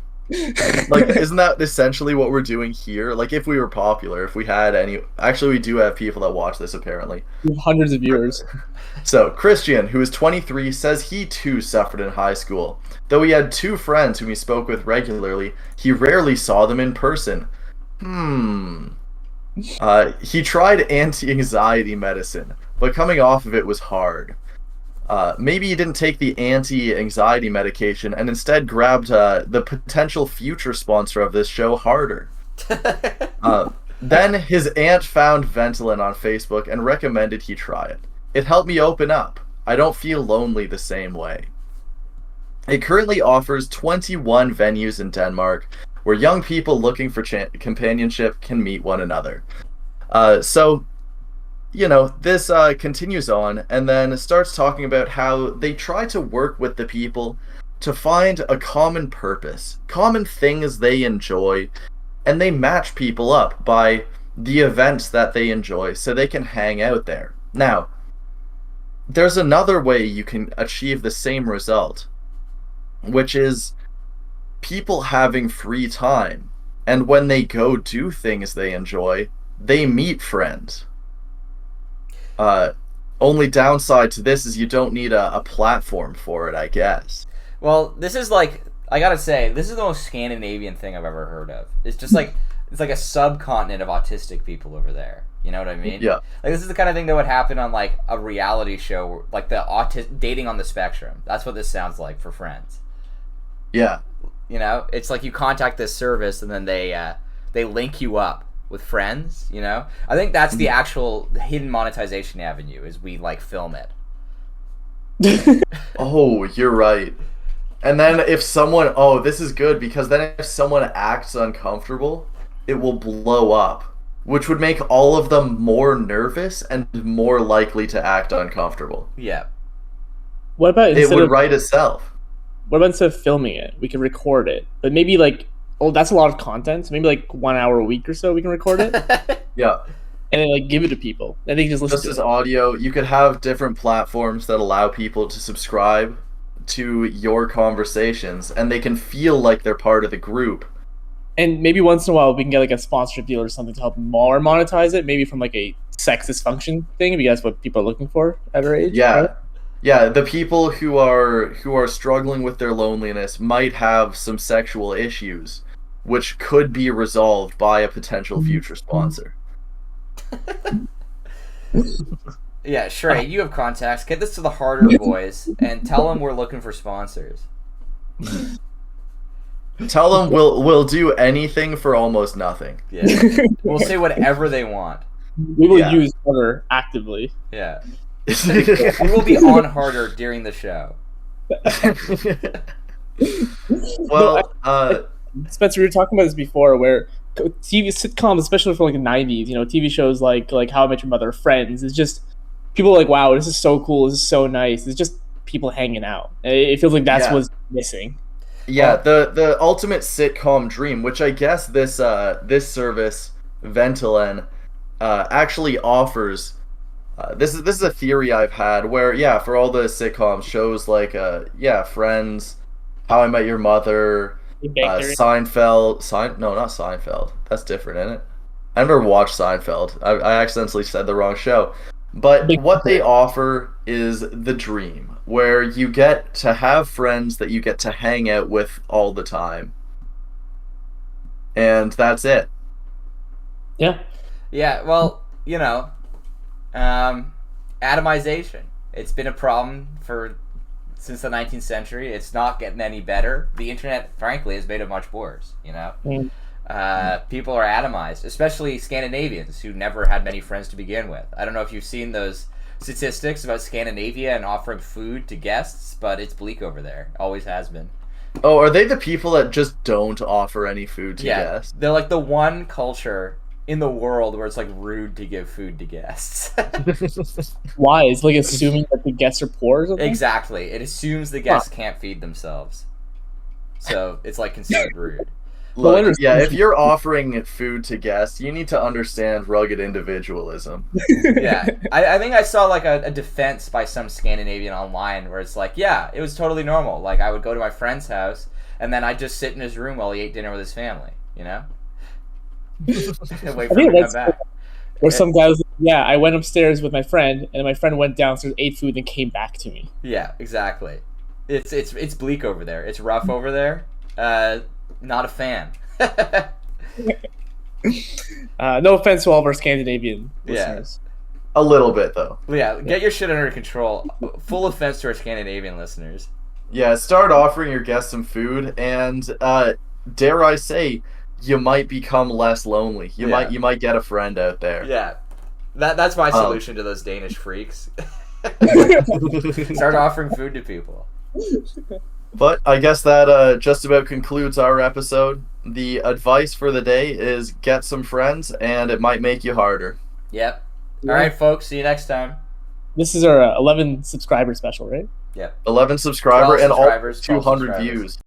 Like, isn't that essentially what we're doing here? Like, if we were popular, if we had any... Actually, we do have people that watch this, apparently. We have hundreds of viewers. So, Christian, who is 23, says he too suffered in high school. Though he had 2 friends whom he spoke with regularly, he rarely saw them in person. He tried anti-anxiety medicine, but coming off of it was hard. Maybe he didn't take the anti-anxiety medication and instead grabbed the potential future sponsor of this show, Harder. Then his aunt found Ventolin on Facebook and recommended he try it. It helped me open up. I don't feel lonely the same way. It currently offers 21 venues in Denmark where young people looking for companionship can meet one another. So, this continues on and then starts talking about how they try to work with the people to find a common purpose, common things they enjoy, and they match people up by the events that they enjoy so they can hang out there. Now, there's another way you can achieve the same result, which is people having free time, and when they go do things they enjoy, they meet friends. Only downside to this is you don't need a platform for it, I guess. Well, this is like, I gotta say, this is the most Scandinavian thing I've ever heard of. It's just like, it's like a subcontinent of autistic people over there. You know what I mean? Yeah. Like, this is the kind of thing that would happen on, like, a reality show, like the dating on the spectrum. That's what this sounds like for friends. Yeah. It's like you contact this service and then they link you up with friends, I think that's the actual hidden monetization avenue, is we, like, film it. Oh, you're right. And then if someone... Oh, this is good, because then if someone acts uncomfortable, it will blow up, which would make all of them more nervous and more likely to act uncomfortable. Yeah. What about it would write itself. what about instead of filming it, we could record it, but maybe like, oh, that's a lot of content. So maybe like 1 hour a week or so we can record it, Yeah. and then like give it to people, and they can just listen Just to as it. audio, you could have different platforms that allow people to subscribe to your conversations, and they can feel like they're part of the group. And maybe once in a while we can get like a sponsorship deal or something to help more monetize it, maybe from like a sex dysfunction thing, because that's what people are looking for at our age. Yeah. Right? Yeah, the people who are struggling with their loneliness might have some sexual issues, which could be resolved by a potential future sponsor. Yeah, Shrey, you have contacts. Get this to the harder boys and tell them we're looking for sponsors. Tell them we'll do anything for almost nothing. Yeah, we'll say whatever they want. We will Yeah. use Harder actively. Yeah, we will be on harder during the show. Well, Spencer, we were talking about this before, where TV sitcoms, especially from like the '90s, TV shows like How I Met Your Mother, Friends, it's just people are like, wow, this is so cool, this is so nice. It's just people hanging out. It feels like that's Yeah. what's missing. yeah, the ultimate sitcom dream, which I guess this service Ventolin actually offers. This is a theory I've had where for all the sitcom shows like Friends, How I Met Your Mother, Big Bang Theory. Seinfeld. No, not Seinfeld. That's different, isn't it? I never watched Seinfeld. I accidentally said the wrong show. But what they offer is the dream, where you get to have friends that you get to hang out with all the time. And that's it. Yeah. Yeah, well, atomization. It's been a problem since the 19th century. It's not getting any better. The internet, frankly, has made it much worse. Mm. People are atomized, especially Scandinavians who never had many friends to begin with. I don't know if you've seen those statistics about Scandinavia and offering food to guests, but it's bleak over there. Always has been. Oh, are they the people that just don't offer any food to guests? They're like the one culture in the world where it's like rude to give food to guests. Why? It's like assuming that the guests are poor or something? Exactly. It assumes the guests can't feed themselves. So it's like considered rude. Look, if you're offering food to guests, you need to understand rugged individualism. Yeah. I think I saw like a defense by some Scandinavian online where it's like, yeah, it was totally normal. Like I would go to my friend's house and then I'd just sit in his room while he ate dinner with his family, And wait for him to come back. Where some guy was like, I went upstairs with my friend, and my friend went downstairs, ate food, and came back to me. Yeah, exactly. It's bleak over there. It's rough over there. Not a fan. No offense to all of our Scandinavian listeners. A little bit, though. Yeah, get your shit under control. Full offense to our Scandinavian listeners. Yeah, start offering your guests some food, and dare I say, you might become less lonely. You might get a friend out there. Yeah, that's my solution to those Danish freaks. Start offering food to people. But I guess that just about concludes our episode. The advice for the day is get some friends, and it might make you harder. Yep. All right, folks. See you next time. This is our 11 subscriber special, right? Yep. 11 subscriber and all 12 200 subscribers. views.